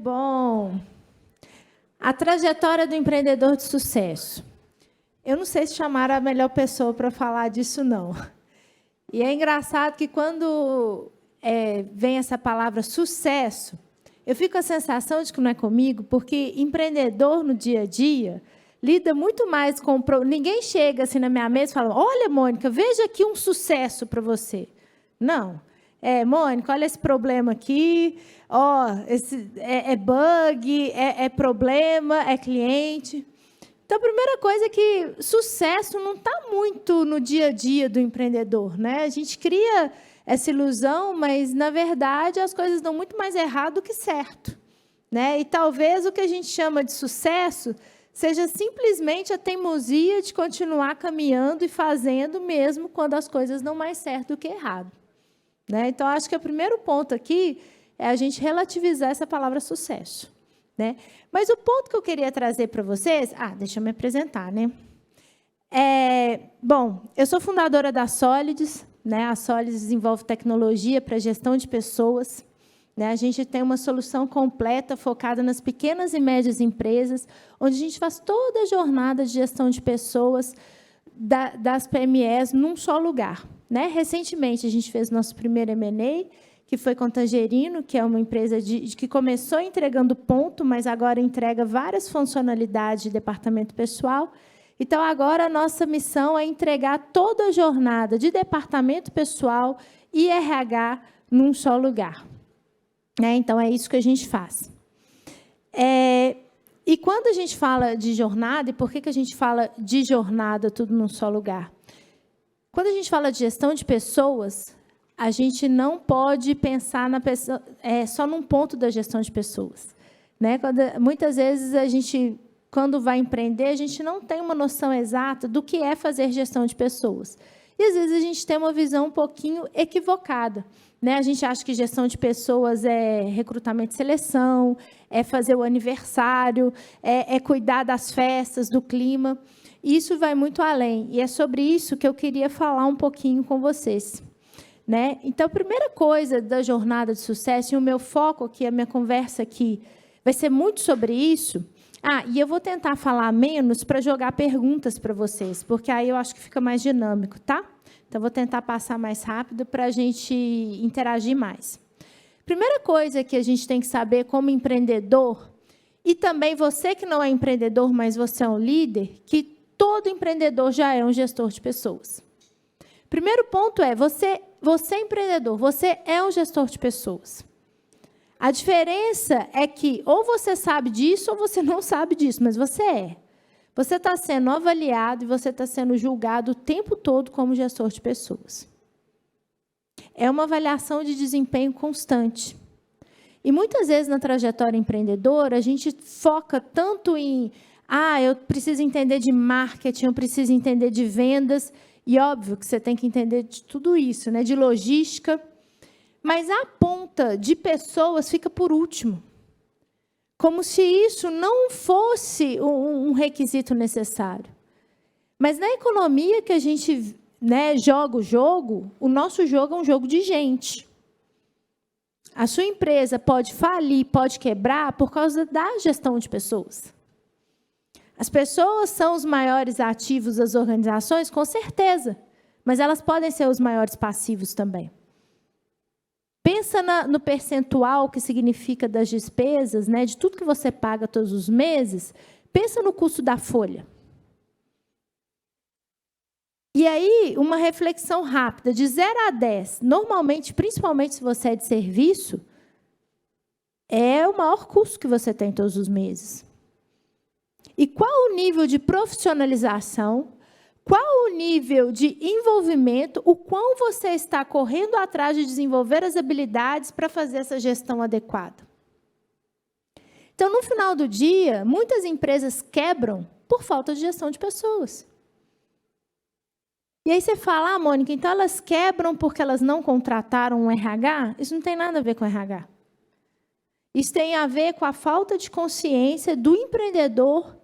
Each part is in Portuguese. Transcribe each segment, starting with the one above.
bom. A trajetória do empreendedor de sucesso. Eu não sei se chamaram a melhor pessoa para falar disso, não. E é engraçado que, quando vem essa palavra sucesso, eu fico com a sensação de que não é comigo, porque empreendedor no dia a dia lida muito mais com... Ninguém chega assim na minha mesa e fala: olha, Mônica, veja aqui um sucesso para você. Não. Mônica, olha esse problema aqui, é bug, é problema, é cliente. Então, a primeira coisa é que sucesso não está muito no dia a dia do empreendedor, né? A gente cria essa ilusão, mas, na verdade, as coisas dão muito mais errado do que certo, né? E talvez o que a gente chama de sucesso seja simplesmente a teimosia de continuar caminhando e fazendo, mesmo quando as coisas dão mais certo do que errado. Né? Então, acho que o primeiro ponto aqui é a gente relativizar essa palavra sucesso. Né? Mas o ponto que eu queria trazer para vocês... deixa eu me apresentar. Né? Bom, eu sou fundadora da Solids. Né? A Solids desenvolve tecnologia para gestão de pessoas. Né? A gente tem uma solução completa focada nas pequenas e médias empresas, onde a gente faz toda a jornada de gestão de pessoas das PMEs num só lugar. Né? Recentemente, a gente fez nosso primeiro M&A, que foi com Tangerino, que é uma empresa que começou entregando ponto, mas agora entrega várias funcionalidades de departamento pessoal. Então, agora, a nossa missão é entregar toda a jornada de departamento pessoal e RH num só lugar. Né? Então, é isso que a gente faz. E quando a gente fala de jornada, e por que a gente fala de jornada tudo num só lugar? Quando a gente fala de gestão de pessoas, a gente não pode pensar na pessoa, só num ponto da gestão de pessoas. Né? Muitas vezes, a gente, quando vai empreender, a gente não tem uma noção exata do que é fazer gestão de pessoas. E, às vezes, a gente tem uma visão um pouquinho equivocada. Né? A gente acha que gestão de pessoas é recrutamento e seleção, é fazer o aniversário, é cuidar das festas, do clima. Isso vai muito além, e é sobre isso que eu queria falar um pouquinho com vocês. Né? Então, a primeira coisa da jornada de sucesso, e o meu foco aqui, a minha conversa aqui, vai ser muito sobre isso. E eu vou tentar falar menos para jogar perguntas para vocês, porque aí eu acho que fica mais dinâmico, tá? Então, vou tentar passar mais rápido para a gente interagir mais. Primeira coisa que a gente tem que saber como empreendedor, e também você que não é empreendedor, mas você é um líder, que todo empreendedor já é um gestor de pessoas. Primeiro ponto é, você é empreendedor, você é um gestor de pessoas. A diferença é que ou você sabe disso ou você não sabe disso, mas você é. Você está sendo avaliado e você está sendo julgado o tempo todo como gestor de pessoas. É uma avaliação de desempenho constante. E, muitas vezes, na trajetória empreendedora, a gente foca tanto em... eu preciso entender de marketing, eu preciso entender de vendas. E, óbvio, que você tem que entender de tudo isso, né? De logística. Mas a ponta de pessoas fica por último. Como se isso não fosse um requisito necessário. Mas, na economia que a gente, né, joga o jogo, o nosso jogo é um jogo de gente. A sua empresa pode falir, pode quebrar por causa da gestão de pessoas. As pessoas são os maiores ativos das organizações, com certeza, mas elas podem ser os maiores passivos também. Pensa no percentual que significa das despesas, né, de tudo que você paga todos os meses, pensa no custo da folha. E aí, uma reflexão rápida, de 0 a 10, normalmente, principalmente se você é de serviço, é o maior custo que você tem todos os meses. E qual o nível de profissionalização, qual o nível de envolvimento, o quão você está correndo atrás de desenvolver as habilidades para fazer essa gestão adequada? Então, no final do dia, muitas empresas quebram por falta de gestão de pessoas. E aí você fala, Mônica, então elas quebram porque elas não contrataram um RH? Isso não tem nada a ver com RH. Isso tem a ver com a falta de consciência do empreendedor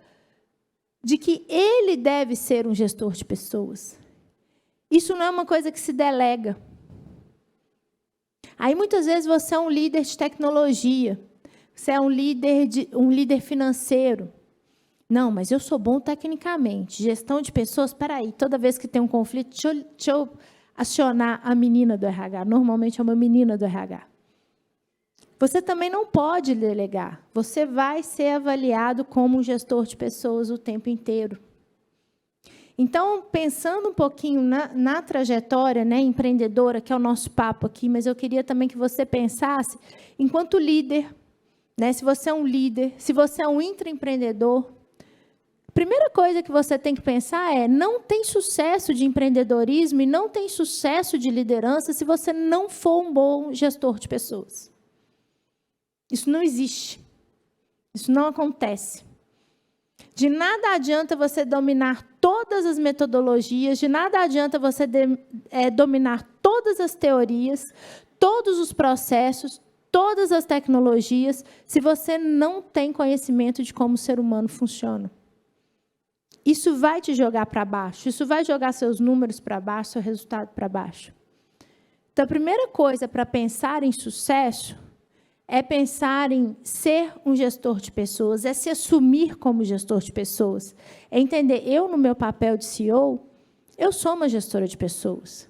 de que ele deve ser um gestor de pessoas. Isso não é uma coisa que se delega. Aí, muitas vezes, você é um líder de tecnologia. Você é um líder financeiro. Não, mas eu sou bom tecnicamente. Gestão de pessoas, espera aí, toda vez que tem um conflito, deixa eu acionar a menina do RH. Normalmente é uma menina do RH. Você também não pode delegar. Você vai ser avaliado como um gestor de pessoas o tempo inteiro. Então, pensando um pouquinho na trajetória, né, empreendedora, que é o nosso papo aqui, mas eu queria também que você pensasse, enquanto líder, né, se você é um líder, se você é um intraempreendedor, a primeira coisa que você tem que pensar é: não tem sucesso de empreendedorismo e não tem sucesso de liderança se você não for um bom gestor de pessoas. Isso não existe. Isso não acontece. De nada adianta você dominar todas as metodologias, de nada adianta você dominar todas as teorias, todos os processos, todas as tecnologias, se você não tem conhecimento de como o ser humano funciona. Isso vai te jogar para baixo, isso vai jogar seus números para baixo, seu resultado para baixo. Então, a primeira coisa para pensar em sucesso é pensar em ser um gestor de pessoas, é se assumir como gestor de pessoas. É entender, eu, no meu papel de CEO, eu sou uma gestora de pessoas.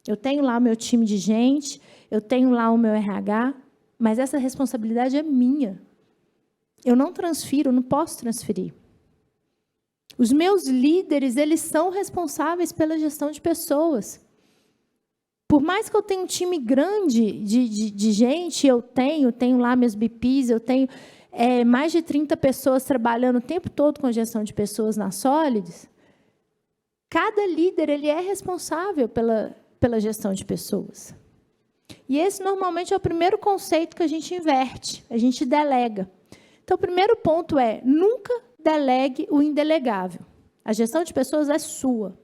Eu tenho lá o meu time de gente, eu tenho lá o meu RH, mas essa responsabilidade é minha. Eu não transfiro, eu não posso transferir. Os meus líderes, eles são responsáveis pela gestão de pessoas. Por mais que eu tenha um time grande de gente, eu tenho lá meus BPs, eu tenho mais de 30 pessoas trabalhando o tempo todo com gestão de pessoas na Solids, cada líder ele é responsável pela gestão de pessoas. E esse, normalmente, é o primeiro conceito que a gente inverte, a gente delega. Então, o primeiro ponto é: nunca delegue o indelegável. A gestão de pessoas é sua.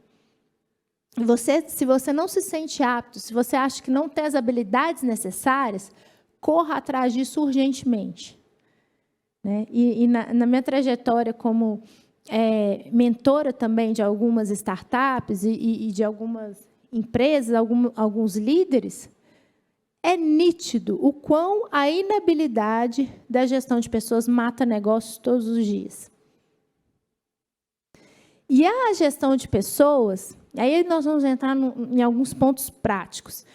Se você não se sente apto, se você acha que não tem as habilidades necessárias, corra atrás disso urgentemente. Né? E na minha trajetória como mentora também de algumas startups e de algumas empresas, alguns líderes, é nítido o quão a inabilidade da gestão de pessoas mata negócios todos os dias. E a gestão de pessoas, aí nós vamos entrar em alguns pontos práticos.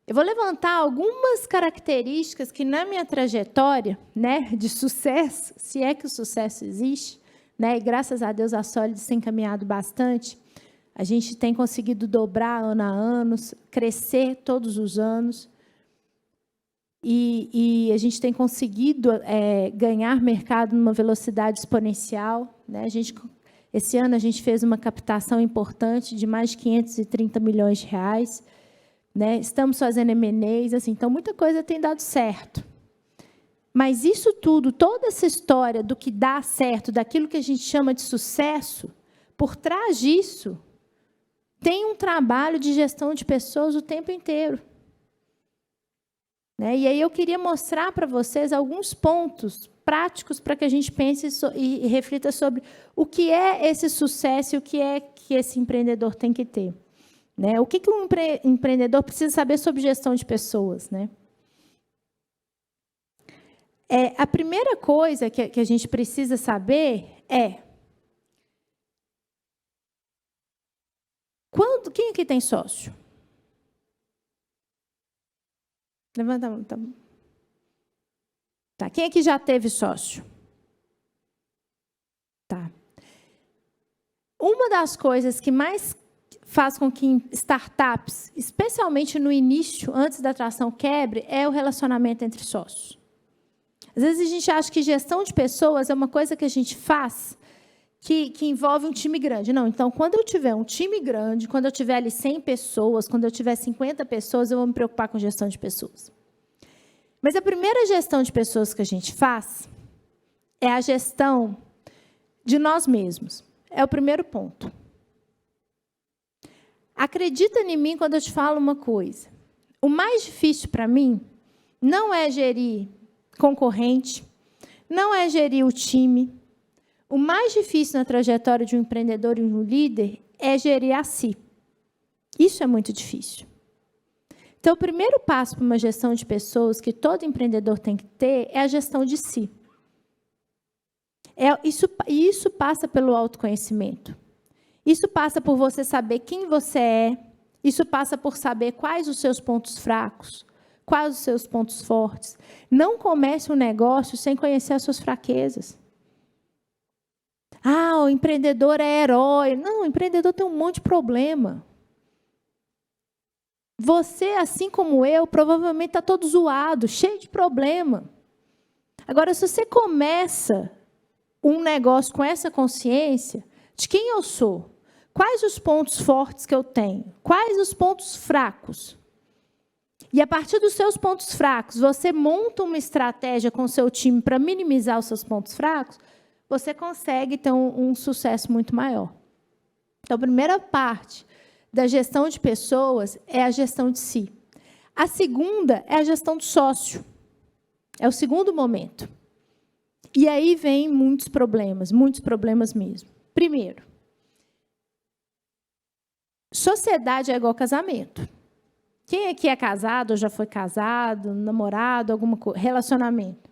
Eu vou levantar algumas características que, na minha trajetória, né, de sucesso, se é que o sucesso existe, né, e graças a Deus a Solids tem caminhado bastante, a gente tem conseguido dobrar ano a ano, crescer todos os anos, e a gente tem conseguido ganhar mercado numa velocidade exponencial. Né? Esse ano a gente fez uma captação importante de mais de 530 milhões de reais. Né? Estamos fazendo M&As, assim, então muita coisa tem dado certo. Mas isso tudo, toda essa história do que dá certo, daquilo que a gente chama de sucesso, por trás disso, tem um trabalho de gestão de pessoas o tempo inteiro. Né? E aí eu queria mostrar para vocês alguns pontos práticos para que a gente pense e reflita sobre o que é esse sucesso e o que é que esse empreendedor tem que ter. Né? O que um empreendedor precisa saber sobre gestão de pessoas? Né? A primeira coisa que a gente precisa saber é... Quem aqui tem sócio? Levanta a mão. Tá. Quem aqui já teve sócio? Tá. Uma das coisas que mais faz com que startups, especialmente no início, antes da atração quebre, é o relacionamento entre sócios. Às vezes a gente acha que gestão de pessoas é uma coisa que a gente faz que envolve um time grande. Não, então, quando eu tiver um time grande, quando eu tiver ali 100 pessoas, quando eu tiver 50 pessoas, eu vou me preocupar com gestão de pessoas. Mas a primeira gestão de pessoas que a gente faz é a gestão de nós mesmos. É o primeiro ponto. Acredita em mim quando eu te falo uma coisa. O mais difícil para mim não é gerir concorrente, não é gerir o time. O mais difícil na trajetória de um empreendedor e um líder é gerir a si. Isso é muito difícil. Então, o primeiro passo para uma gestão de pessoas que todo empreendedor tem que ter é a gestão de si. Isso passa pelo autoconhecimento. Isso passa por você saber quem você é. Isso passa por saber quais os seus pontos fracos, quais os seus pontos fortes. Não comece um negócio sem conhecer as suas fraquezas. O empreendedor é herói. Não, o empreendedor tem um monte de problema. Você, assim como eu, provavelmente está todo zoado, cheio de problema. Agora, se você começa um negócio com essa consciência de quem eu sou, quais os pontos fortes que eu tenho, quais os pontos fracos, e a partir dos seus pontos fracos, você monta uma estratégia com o seu time para minimizar os seus pontos fracos, você consegue ter um sucesso muito maior. Então, a primeira parte da gestão de pessoas é a gestão de si. A segunda é a gestão do sócio. É o segundo momento. E aí vem muitos problemas mesmo. Primeiro, sociedade é igual casamento. Quem aqui é casado ou já foi casado, namorado, alguma coisa, relacionamento?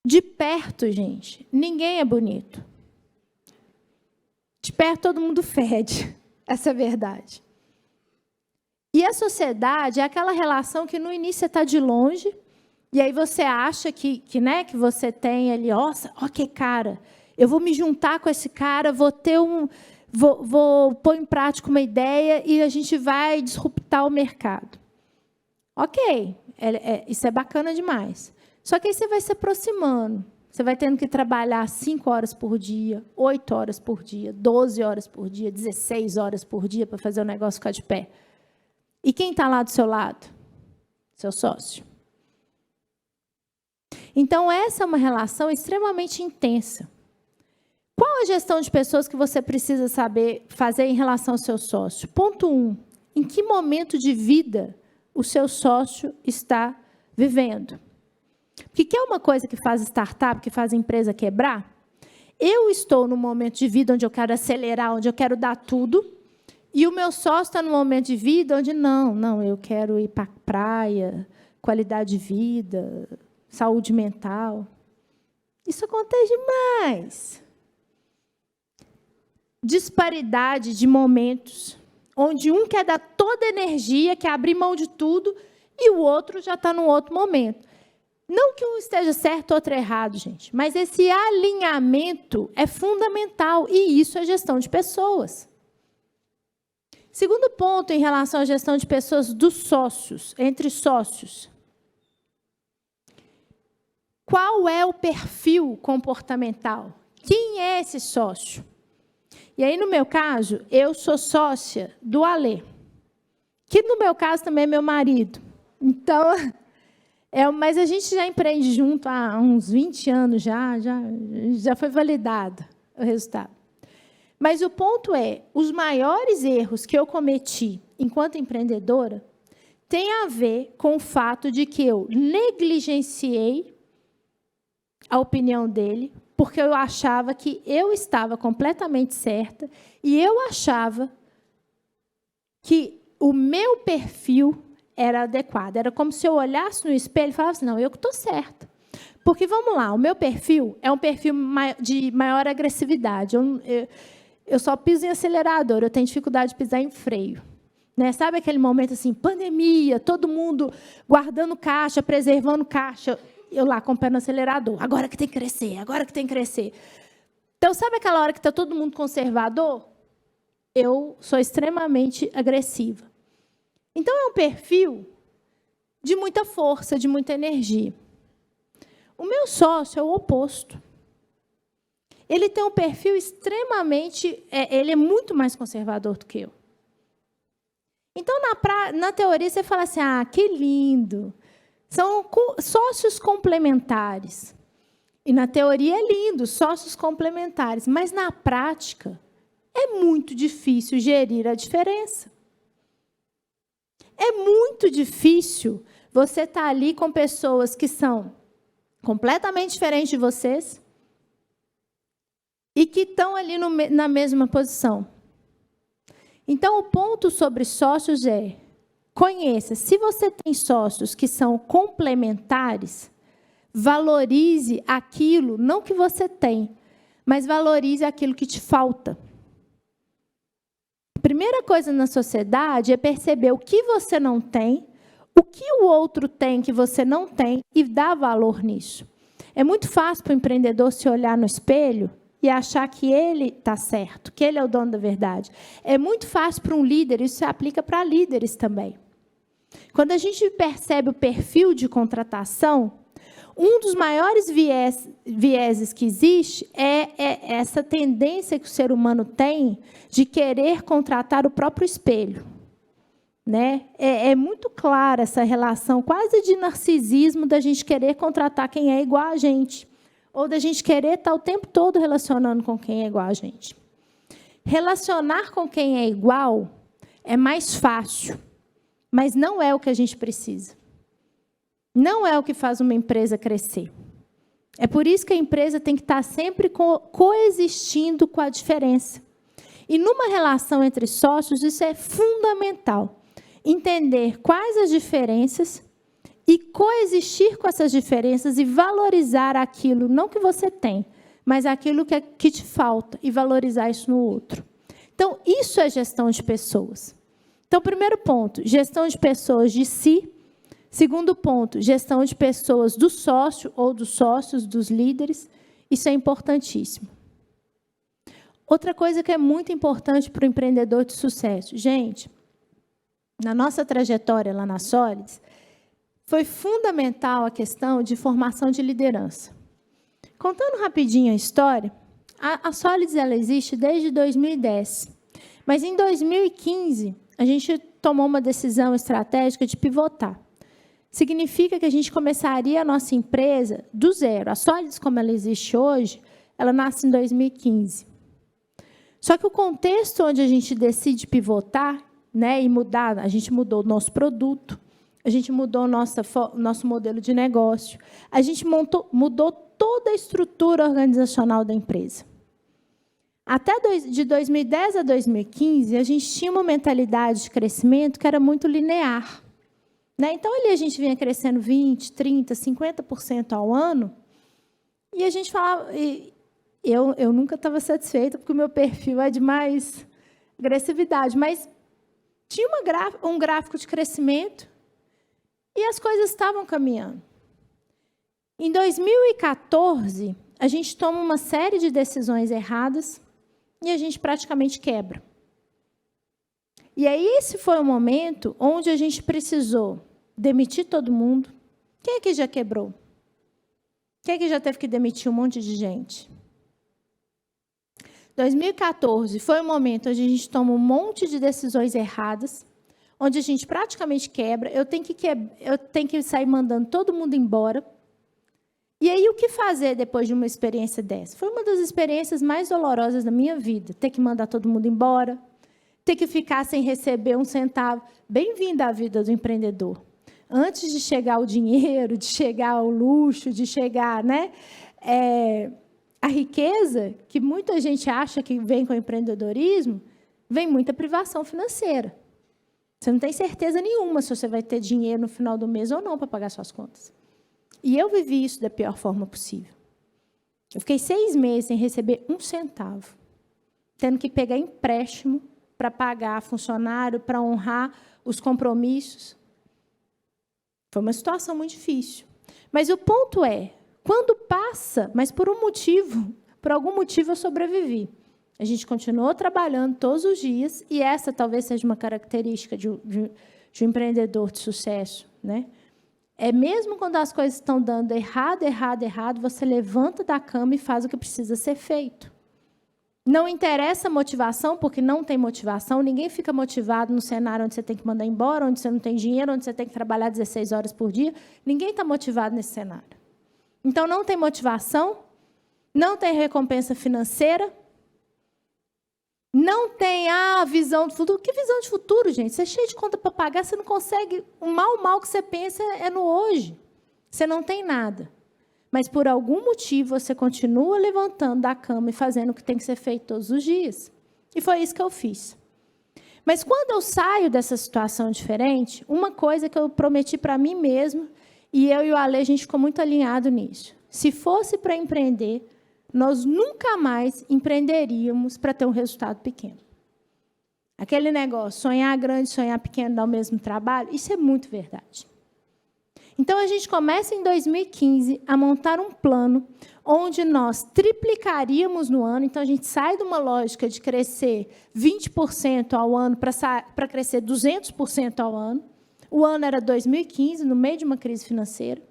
De perto, gente, ninguém é bonito. De perto, todo mundo fede. Essa é a verdade. E a sociedade é aquela relação que no início você está de longe, e aí você acha que você tem ali, ó que cara, eu vou me juntar com esse cara, vou pôr em prática uma ideia e a gente vai disruptar o mercado. Ok, isso é bacana demais. Só que aí você vai se aproximando. Você vai tendo que trabalhar 5 horas por dia, 8 horas por dia, 12 horas por dia, 16 horas por dia para fazer o negócio ficar de pé. E quem está lá do seu lado? Seu sócio. Então, essa é uma relação extremamente intensa. Qual a gestão de pessoas que você precisa saber fazer em relação ao seu sócio? Ponto 1. Em que momento de vida o seu sócio está vivendo? Porque quer uma coisa que faz startup, que faz a empresa quebrar? Eu estou num momento de vida onde eu quero acelerar, onde eu quero dar tudo, e o meu sócio está num momento de vida onde não, eu quero ir para a praia, qualidade de vida, saúde mental. Isso acontece demais. Disparidade de momentos, onde um quer dar toda a energia, quer abrir mão de tudo, e o outro já está num outro momento. Não que um esteja certo ou outro errado, gente, mas esse alinhamento é fundamental, e isso é gestão de pessoas. Segundo ponto em relação à gestão de pessoas dos sócios, entre sócios. Qual é o perfil comportamental? Quem é esse sócio? E aí, no meu caso, eu sou sócia do Alê, que no meu caso também é meu marido. Então, mas a gente já empreende junto há uns 20 anos, já foi validado o resultado. Mas o ponto é, os maiores erros que eu cometi enquanto empreendedora têm a ver com o fato de que eu negligenciei a opinião dele, porque eu achava que eu estava completamente certa e eu achava que o meu perfil era adequado. Era como se eu olhasse no espelho e falasse, não, eu que estou certa. Porque, vamos lá, o meu perfil é um perfil de maior agressividade. Eu só piso em acelerador, eu tenho dificuldade de pisar em freio. Né? Sabe aquele momento assim, pandemia, todo mundo guardando caixa, preservando caixa, eu lá com o pé no acelerador. Agora que tem que crescer, agora que tem que crescer. Então, sabe aquela hora que está todo mundo conservador? Eu sou extremamente agressiva. Então, é um perfil de muita força, de muita energia. O meu sócio é o oposto. Ele tem um perfil extremamente... ele é muito mais conservador do que eu. Então, na teoria, você fala assim, que lindo. São sócios complementares. E, na teoria, é lindo, sócios complementares. Mas, na prática, é muito difícil gerir a diferença. É muito difícil você estar ali com pessoas que são completamente diferentes de vocês e que estão ali na mesma posição. Então, o ponto sobre sócios é: conheça. Se você tem sócios que são complementares, valorize aquilo, não que você tem, mas valorize aquilo que te falta. A primeira coisa na sociedade é perceber o que você não tem, o que o outro tem que você não tem e dar valor nisso. É muito fácil para o empreendedor se olhar no espelho e achar que ele está certo, que ele é o dono da verdade. É muito fácil para um líder, isso se aplica para líderes também. Quando a gente percebe o perfil de contratação, um dos maiores vieses que existe é essa tendência que o ser humano tem de querer contratar o próprio espelho. Né? É muito clara essa relação, quase de narcisismo, da gente querer contratar quem é igual a gente, ou da gente querer estar o tempo todo relacionando com quem é igual a gente. Relacionar com quem é igual é mais fácil, mas não é o que a gente precisa. Não é o que faz uma empresa crescer. É por isso que a empresa tem que estar sempre coexistindo com a diferença. E numa relação entre sócios, isso é fundamental. Entender quais as diferenças e coexistir com essas diferenças e valorizar aquilo, não que você tem, mas aquilo que te falta, e valorizar isso no outro. Então, isso é gestão de pessoas. Então, primeiro ponto, gestão de pessoas de si. Segundo ponto, gestão de pessoas do sócio ou dos sócios, dos líderes. Isso é importantíssimo. Outra coisa que é muito importante para o empreendedor de sucesso. Gente, na nossa trajetória lá na Solids, foi fundamental a questão de formação de liderança. Contando rapidinho a história, a Solids ela existe desde 2010. Mas em 2015, a gente tomou uma decisão estratégica de pivotar. Significa que a gente começaria a nossa empresa do zero. A Solids, como ela existe hoje, ela nasce em 2015. Só que o contexto onde a gente decide pivotar, né, e mudar, a gente mudou o nosso produto, a gente mudou nosso modelo de negócio, a gente mudou toda a estrutura organizacional da empresa. Até de 2010 a 2015, a gente tinha uma mentalidade de crescimento que era muito linear. Né? Então, ali a gente vinha crescendo 20%, 30%, 50% ao ano, e a gente falava... Eu nunca estava satisfeita, porque o meu perfil é de mais agressividade, mas tinha um gráfico de crescimento e as coisas estavam caminhando. Em 2014, a gente toma uma série de decisões erradas e a gente praticamente quebra. E aí, esse foi o momento onde a gente precisou demitir todo mundo. Quem é que já quebrou? Quem é que já teve que demitir um monte de gente? 2014 foi o momento onde a gente toma um monte de decisões erradas, onde a gente praticamente quebra, eu tenho que sair mandando todo mundo embora. E aí, o que fazer depois de uma experiência dessa? Foi uma das experiências mais dolorosas da minha vida, ter que mandar todo mundo embora, ter que ficar sem receber um centavo. Bem-vindo à vida do empreendedor. Antes de chegar o dinheiro, de chegar o luxo, de chegar, né, a riqueza, que muita gente acha que vem com o empreendedorismo, vem muita privação financeira. Você não tem certeza nenhuma se você vai ter dinheiro no final do mês ou não para pagar suas contas. E eu vivi isso da pior forma possível. Eu fiquei 6 meses sem receber um centavo, tendo que pegar empréstimo para pagar funcionário, para honrar os compromissos. Foi uma situação muito difícil. Mas o ponto é, quando passa, mas por algum motivo eu sobrevivi. A gente continuou trabalhando todos os dias, e essa talvez seja uma característica de um empreendedor de sucesso. Né? É mesmo quando as coisas estão dando errado, você levanta da cama e faz o que precisa ser feito. Não interessa a motivação, porque não tem motivação. Ninguém fica motivado no cenário onde você tem que mandar embora, onde você não tem dinheiro, onde você tem que trabalhar 16 horas por dia. Ninguém está motivado nesse cenário. Então, não tem motivação, não tem recompensa financeira, não tem visão de futuro. Que visão de futuro, gente? Você é cheio de conta para pagar, você não consegue... O mal que você pensa é no hoje. Você não tem nada. Mas, por algum motivo, você continua levantando da cama e fazendo o que tem que ser feito todos os dias. E foi isso que eu fiz. Mas quando eu saio dessa situação diferente, uma coisa que eu prometi para mim mesma, e eu e o Ale, a gente ficou muito alinhado nisso. Se fosse para empreender, nós nunca mais empreenderíamos para ter um resultado pequeno. Aquele negócio, sonhar grande, sonhar pequeno, dar o mesmo trabalho, isso é muito verdade. Então, a gente começa em 2015 a montar um plano onde nós triplicaríamos no ano. Então, a gente sai de uma lógica de crescer 20% ao ano para crescer 200% ao ano. O ano era 2015, no meio de uma crise financeira.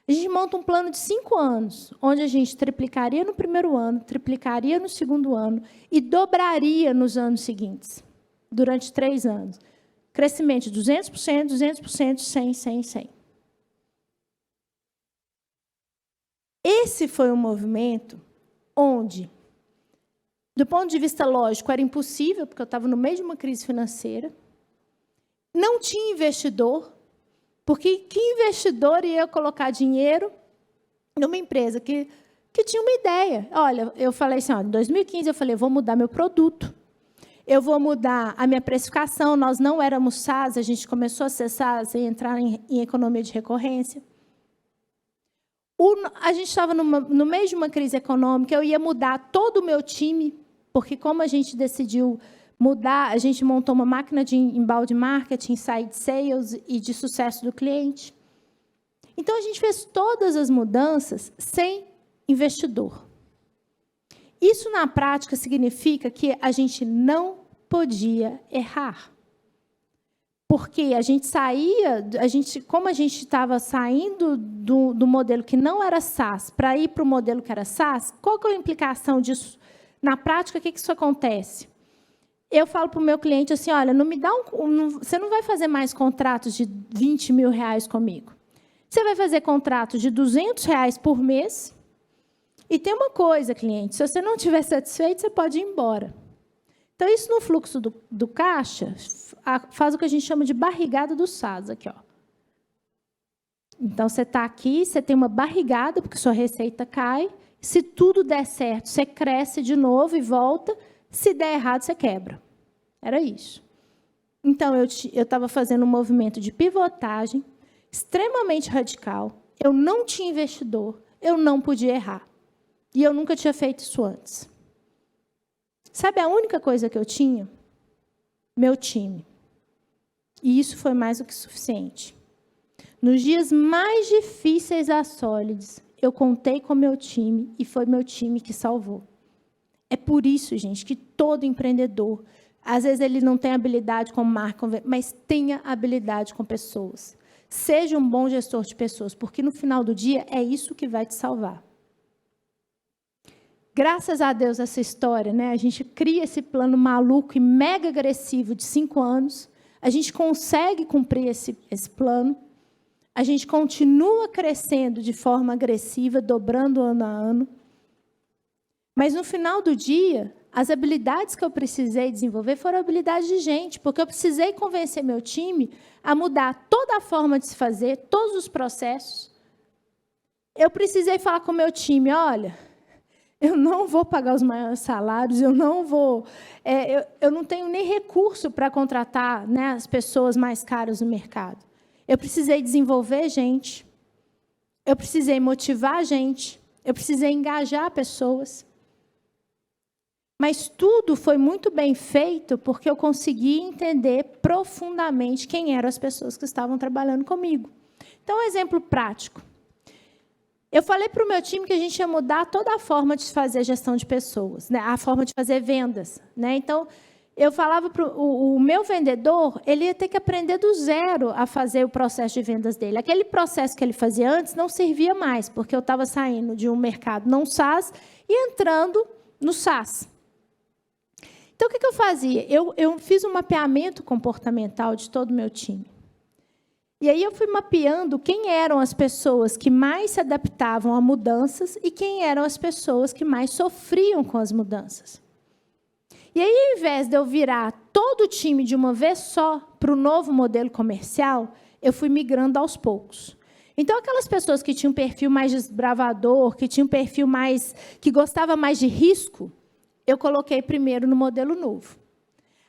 A gente monta um plano de 5 anos, onde a gente triplicaria no primeiro ano, triplicaria no segundo ano e dobraria nos anos seguintes, durante 3 anos. Crescimento de 200%, 200%, 100%, 100%, 100%. Esse foi um movimento onde, do ponto de vista lógico, era impossível, porque eu estava no meio de uma crise financeira. Não tinha investidor, porque que investidor ia colocar dinheiro numa empresa que tinha uma ideia? Olha, eu falei assim, ó, em 2015, eu falei, eu vou mudar meu produto, eu vou mudar a minha precificação. Nós não éramos SaaS, a gente começou a ser SaaS e entrar em economia de recorrência. A gente estava no meio de uma crise econômica, eu ia mudar todo o meu time, porque como a gente decidiu mudar, a gente montou uma máquina de embalde marketing, side sales e de sucesso do cliente. Então, a gente fez todas as mudanças sem investidor. Isso, na prática, significa que a gente não podia errar. Porque a gente saía, como a gente estava saindo do modelo que não era SaaS para ir para o modelo que era SaaS, qual que é a implicação disso? Na prática, o que isso acontece? Eu falo para o meu cliente assim, olha, não me dá você não vai fazer mais contratos de R$20 mil comigo. Você vai fazer contratos de R$200 por mês. E tem uma coisa, cliente, se você não estiver satisfeito, você pode ir embora. Então, isso no fluxo do caixa faz o que a gente chama de barrigada do SaaS. Aqui, ó. Então, você está aqui, você tem uma barrigada, porque sua receita cai. Se tudo der certo, você cresce de novo e volta. Se der errado, você quebra. Era isso. Então, eu estava fazendo um movimento de pivotagem extremamente radical. Eu não tinha investidor, eu não podia errar. E eu nunca tinha feito isso antes. Sabe a única coisa que eu tinha? Meu time. E isso foi mais do que suficiente. Nos dias mais difíceis da Sólides, eu contei com meu time e foi meu time que salvou. É por isso, gente, que todo empreendedor, às vezes ele não tem habilidade com marca, mas tenha habilidade com pessoas. Seja um bom gestor de pessoas, porque no final do dia é isso que vai te salvar. Graças a Deus, essa história, né? A gente cria esse plano maluco e mega agressivo de 5 anos. A gente consegue cumprir esse plano. A gente continua crescendo de forma agressiva, dobrando ano a ano. Mas, no final do dia, as habilidades que eu precisei desenvolver foram habilidades de gente, porque eu precisei convencer meu time a mudar toda a forma de se fazer, todos os processos. Eu precisei falar com o meu time, olha, eu não vou pagar os maiores salários, eu não tenho nem recurso para contratar, né, as pessoas mais caras no mercado. Eu precisei desenvolver gente, eu precisei motivar gente, eu precisei engajar pessoas. Mas tudo foi muito bem feito porque eu consegui entender profundamente quem eram as pessoas que estavam trabalhando comigo. Então, um exemplo prático. Eu falei para o meu time que a gente ia mudar toda a forma de fazer gestão de pessoas, né? A forma de fazer vendas. Né? Então, eu falava para o meu vendedor, ele ia ter que aprender do zero a fazer o processo de vendas dele. Aquele processo que ele fazia antes não servia mais, porque eu estava saindo de um mercado não SaaS e entrando no SaaS. Então, o que eu fazia? Eu fiz um mapeamento comportamental de todo o meu time. E aí eu fui mapeando quem eram as pessoas que mais se adaptavam a mudanças e quem eram as pessoas que mais sofriam com as mudanças. E aí, ao invés de eu virar todo o time de uma vez só para o novo modelo comercial, eu fui migrando aos poucos. Então, aquelas pessoas que tinham um perfil mais desbravador, que tinham um perfil que gostava mais de risco, eu coloquei primeiro no modelo novo.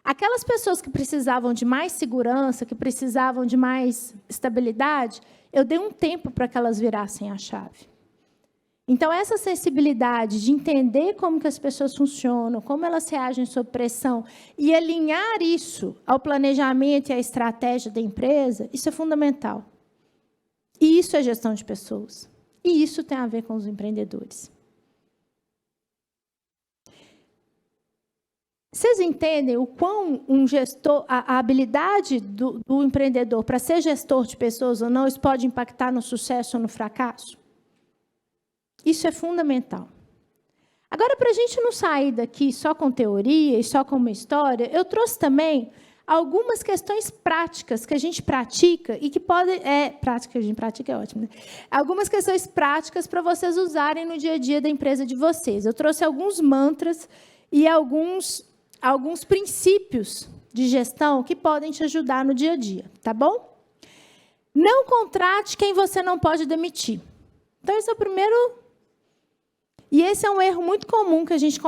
Aquelas pessoas que precisavam de mais segurança, que precisavam de mais estabilidade, eu dei um tempo para que elas virassem a chave. Então, essa sensibilidade de entender como que as pessoas funcionam, como elas reagem sob pressão, e alinhar isso ao planejamento e à estratégia da empresa, isso é fundamental. E isso é gestão de pessoas. E isso tem a ver com os empreendedores. Vocês entendem o quão um gestor, a habilidade do empreendedor para ser gestor de pessoas ou não, isso pode impactar no sucesso ou no fracasso? Isso é fundamental. Agora, para a gente não sair daqui só com teoria e só com uma história, eu trouxe também algumas questões práticas que a gente pratica e que podem... prática que a gente pratica é ótimo, né? Algumas questões práticas para vocês usarem no dia a dia da empresa de vocês. Eu trouxe alguns mantras e alguns princípios de gestão que podem te ajudar no dia a dia, tá bom? Não contrate quem você não pode demitir. Então, esse é o primeiro... E esse é um erro muito comum que a gente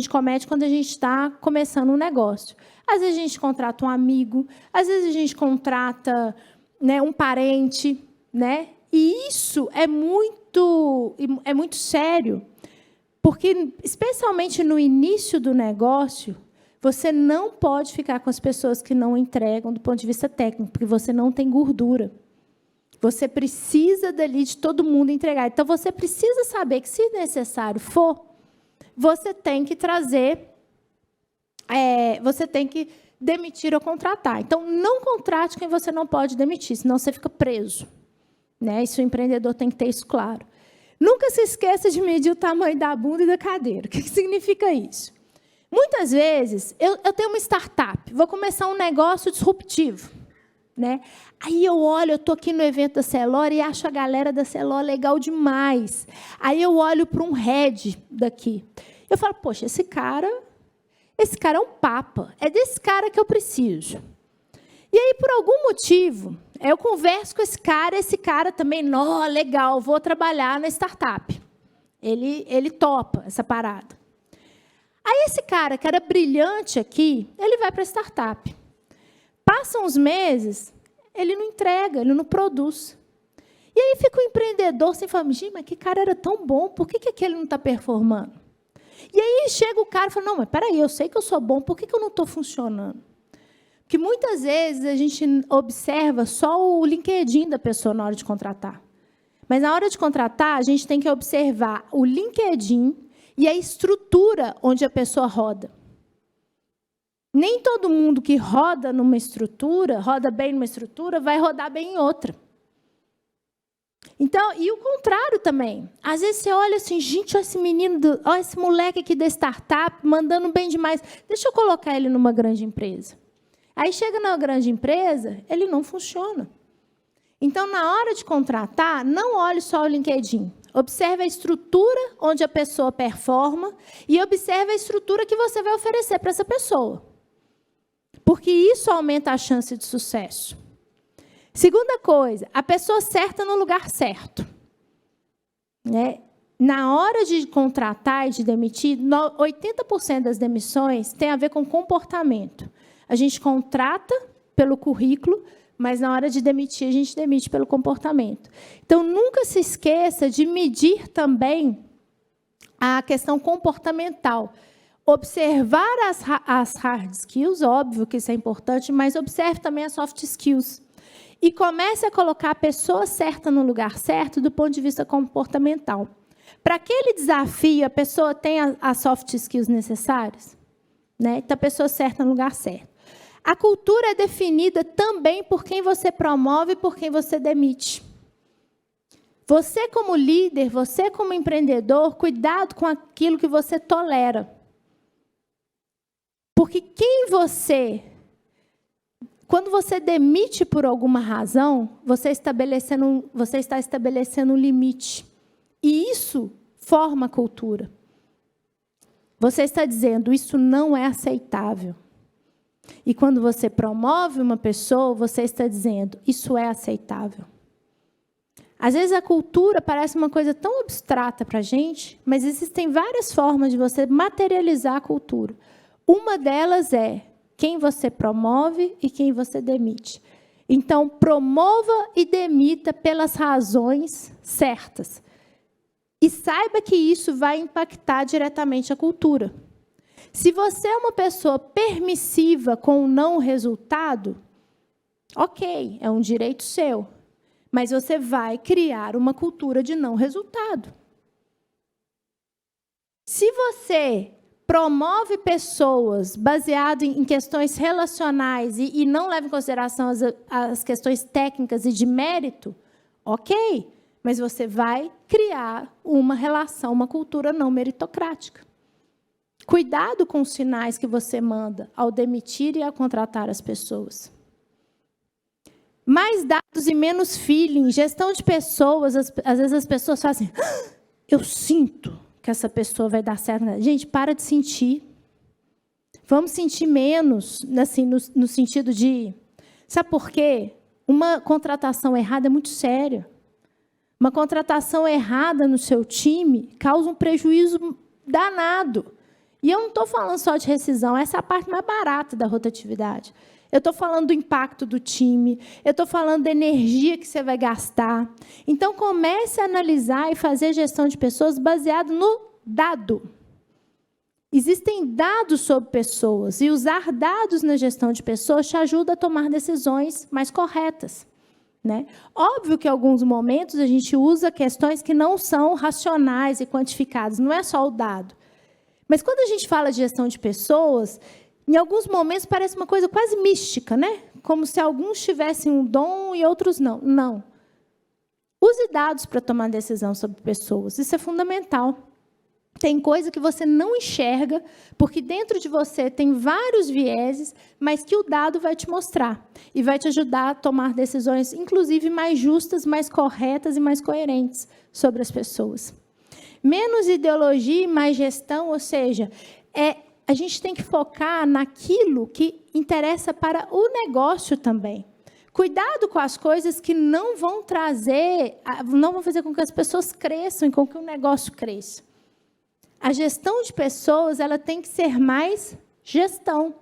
comete quando a gente está começando um negócio. Às vezes a gente contrata um amigo, às vezes a gente contrata, né, um parente, né? E isso é muito sério, porque, especialmente no início do negócio, você não pode ficar com as pessoas que não entregam do ponto de vista técnico, porque você não tem gordura. Você precisa dali de todo mundo entregar. Então, você precisa saber que, se necessário for, você tem que trazer, você tem que demitir ou contratar. Então, não contrate quem você não pode demitir, senão você fica preso, né? Isso, o empreendedor tem que ter isso claro. Nunca se esqueça de medir o tamanho da bunda e da cadeira. O que significa isso? Muitas vezes, eu tenho uma startup, vou começar um negócio disruptivo, né? Aí eu olho, eu estou aqui no evento da Celora e acho a galera da Celora legal demais. Aí eu olho para um head daqui. Eu falo, poxa, esse cara é um papa. É desse cara que eu preciso. E aí, por algum motivo, eu converso com esse cara também, legal, vou trabalhar na startup. Ele topa essa parada. Aí esse cara, que era brilhante aqui, ele vai para a startup. Passam uns meses, ele não entrega, ele não produz. E aí fica o empreendedor sem falar, gente, mas que cara era tão bom, por que aquele não está performando? E aí chega o cara e fala, não, mas peraí, eu sei que eu sou bom, por que eu não estou funcionando? Porque muitas vezes a gente observa só o LinkedIn da pessoa na hora de contratar. Mas na hora de contratar, a gente tem que observar o LinkedIn e a estrutura onde a pessoa roda. Nem todo mundo que roda numa estrutura, roda bem numa estrutura, vai rodar bem em outra. Então, e o contrário também. Às vezes você olha assim, gente, olha esse menino, olha esse moleque aqui da startup, mandando bem demais. Deixa eu colocar ele numa grande empresa. Aí chega na grande empresa, ele não funciona. Então, na hora de contratar, não olhe só o LinkedIn. Observe a estrutura onde a pessoa performa e observe a estrutura que você vai oferecer para essa pessoa. Porque isso aumenta a chance de sucesso. Segunda coisa, a pessoa certa no lugar certo. Né? Na hora de contratar e de demitir, 80% das demissões tem a ver com comportamento. A gente contrata pelo currículo, mas na hora de demitir, a gente demite pelo comportamento. Então, nunca se esqueça de medir também a questão comportamental. Observar as hard skills, óbvio que isso é importante, mas observe também as soft skills. E comece a colocar a pessoa certa no lugar certo do ponto de vista comportamental. Para aquele desafio, a pessoa tem as soft skills necessárias? Né? Então, a pessoa certa no lugar certo. A cultura é definida também por quem você promove e por quem você demite. Você, como líder, você, como empreendedor, cuidado com aquilo que você tolera. Porque quando você demite por alguma razão, você está estabelecendo um limite. E isso forma cultura. Você está dizendo, isso não é aceitável. E quando você promove uma pessoa, você está dizendo, isso é aceitável. Às vezes a cultura parece uma coisa tão abstrata para a gente, mas existem várias formas de você materializar a cultura. Uma delas é quem você promove e quem você demite. Então, promova e demita pelas razões certas. E saiba que isso vai impactar diretamente a cultura. Se você é uma pessoa permissiva com o não resultado, ok, é um direito seu. Mas você vai criar uma cultura de não resultado. Se você promove pessoas baseado em questões relacionais e não leva em consideração as questões técnicas e de mérito, ok, mas você vai criar uma relação, uma cultura não meritocrática. Cuidado com os sinais que você manda ao demitir e ao contratar as pessoas. Mais dados e menos feeling, gestão de pessoas, às vezes as pessoas fazem, eu sinto que essa pessoa vai dar certo. Gente, para de sentir. Vamos sentir menos, assim, no sentido de... Sabe por quê? Uma contratação errada é muito séria. Uma contratação errada no seu time causa um prejuízo danado. E eu não estou falando só de rescisão, essa é a parte mais barata da rotatividade. Eu estou falando do impacto do time, eu estou falando da energia que você vai gastar. Então, comece a analisar e fazer gestão de pessoas baseado no dado. Existem dados sobre pessoas, e usar dados na gestão de pessoas te ajuda a tomar decisões mais corretas. Né? Óbvio que, em alguns momentos, a gente usa questões que não são racionais e quantificadas, não é só o dado. Mas, quando a gente fala de gestão de pessoas... Em alguns momentos, parece uma coisa quase mística, né? Como se alguns tivessem um dom e outros não. Não. Use dados para tomar decisão sobre pessoas. Isso é fundamental. Tem coisa que você não enxerga, porque dentro de você tem vários vieses, mas que o dado vai te mostrar. E vai te ajudar a tomar decisões, inclusive, mais justas, mais corretas e mais coerentes sobre as pessoas. Menos ideologia e mais gestão, ou seja, a gente tem que focar naquilo que interessa para o negócio também. Cuidado com as coisas que não vão fazer com que as pessoas cresçam e com que o negócio cresça. A gestão de pessoas, ela tem que ser mais gestão.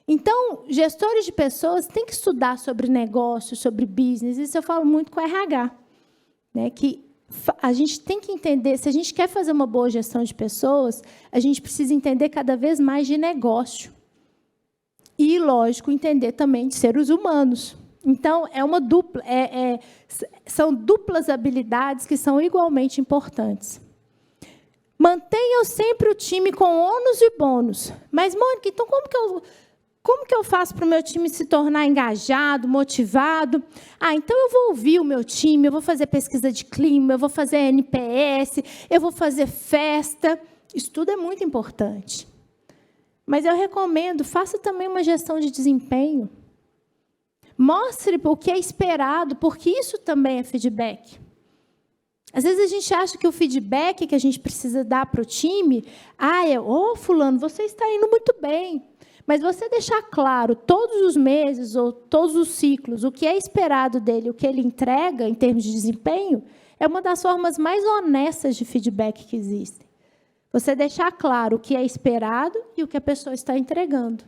Então, gestores de pessoas têm que estudar sobre negócio, sobre business. Isso eu falo muito com o RH, né, que a gente tem que entender, se a gente quer fazer uma boa gestão de pessoas, a gente precisa entender cada vez mais de negócio. E, lógico, entender também de seres humanos. Então, são duplas habilidades que são igualmente importantes. Mantenham sempre o time com ônus e bônus. Mas, Mônica, então como que eu faço para o meu time se tornar engajado, motivado? Então eu vou ouvir o meu time, eu vou fazer pesquisa de clima, eu vou fazer NPS, eu vou fazer festa. Isso tudo é muito importante. Mas eu recomendo, faça também uma gestão de desempenho. Mostre o que é esperado, porque isso também é feedback. Às vezes a gente acha que o feedback que a gente precisa dar para o time, fulano, você está indo muito bem. Mas você deixar claro todos os meses ou todos os ciclos o que é esperado dele, o que ele entrega em termos de desempenho, é uma das formas mais honestas de feedback que existem. Você deixar claro o que é esperado e o que a pessoa está entregando.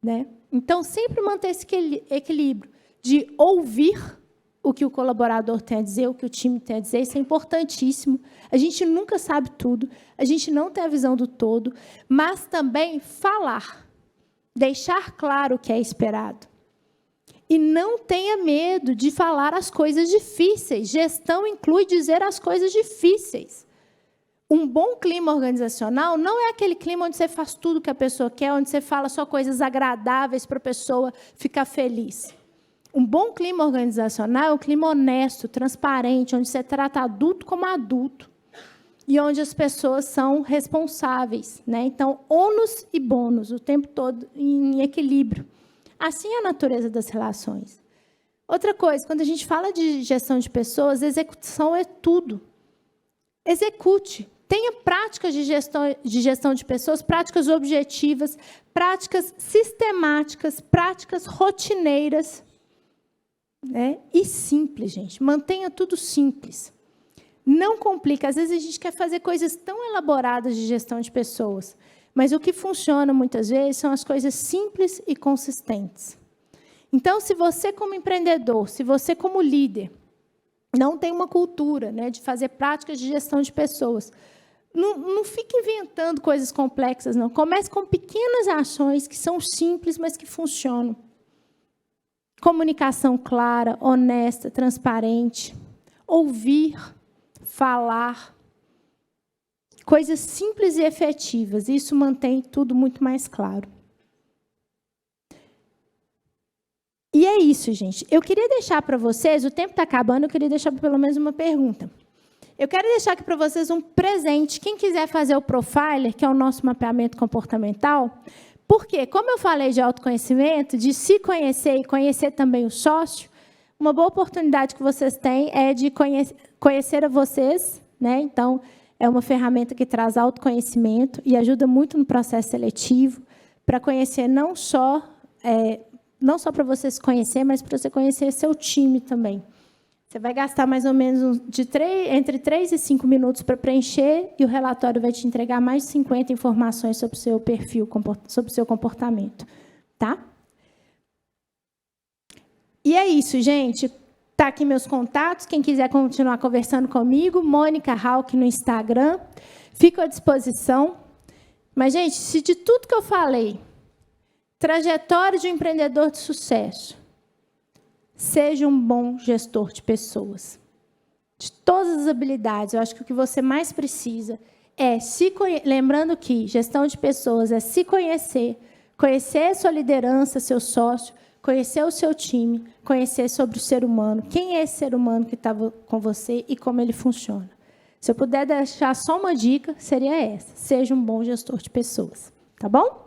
Né? Então, sempre manter esse equilíbrio de ouvir o que o colaborador tem a dizer, o que o time tem a dizer, isso é importantíssimo. A gente nunca sabe tudo, a gente não tem a visão do todo, mas também falar. Deixar claro o que é esperado. E não tenha medo de falar as coisas difíceis. Gestão inclui dizer as coisas difíceis. Um bom clima organizacional não é aquele clima onde você faz tudo o que a pessoa quer, onde você fala só coisas agradáveis para a pessoa ficar feliz. Um bom clima organizacional é um clima honesto, transparente, onde você trata adulto como adulto. E onde as pessoas são responsáveis. Né? Então, ônus e bônus, o tempo todo em equilíbrio. Assim é a natureza das relações. Outra coisa, quando a gente fala de gestão de pessoas, execução é tudo. Execute. Tenha práticas de gestão de pessoas, práticas objetivas, práticas sistemáticas, práticas rotineiras. Né? E simples, gente. Mantenha tudo simples. Não complica. Às vezes a gente quer fazer coisas tão elaboradas de gestão de pessoas, Mas o que funciona muitas vezes são as coisas simples e consistentes. Então, se você como empreendedor, se você como líder, não tem uma cultura, né, de fazer práticas de gestão de pessoas, não fique inventando coisas complexas, não. Comece com pequenas ações que são simples, mas que funcionam. Comunicação clara, honesta, transparente. Ouvir, falar. Coisas simples e efetivas. Isso mantém tudo muito mais claro. E é isso, gente. Eu queria deixar para vocês, o tempo está acabando, eu queria deixar pelo menos uma pergunta. Eu quero deixar aqui para vocês um presente. Quem quiser fazer o Profiler, que é o nosso mapeamento comportamental, porque, como eu falei de autoconhecimento, de se conhecer e conhecer também o sócio, uma boa oportunidade que vocês têm é de conhecer a vocês, né? Então, é uma ferramenta que traz autoconhecimento e ajuda muito no processo seletivo, para conhecer não só para você se conhecer, mas para você conhecer seu time também. Você vai gastar mais ou menos entre 3 e 5 minutos para preencher e o relatório vai te entregar mais de 50 informações sobre o seu perfil, sobre o seu comportamento. Tá? E é isso, gente. Tá aqui meus contatos. Quem quiser continuar conversando comigo, Mônica Hauck no Instagram. Fico à disposição. Mas, gente, se de tudo que eu falei, trajetória de um empreendedor de sucesso, seja um bom gestor de pessoas. De todas as habilidades, eu acho que o que você mais precisa é lembrando que gestão de pessoas é se conhecer, conhecer a sua liderança, seu sócio, conhecer o seu time, conhecer sobre o ser humano, quem é esse ser humano que está com você e como ele funciona. Se eu puder deixar só uma dica, seria essa: seja um bom gestor de pessoas. Tá bom?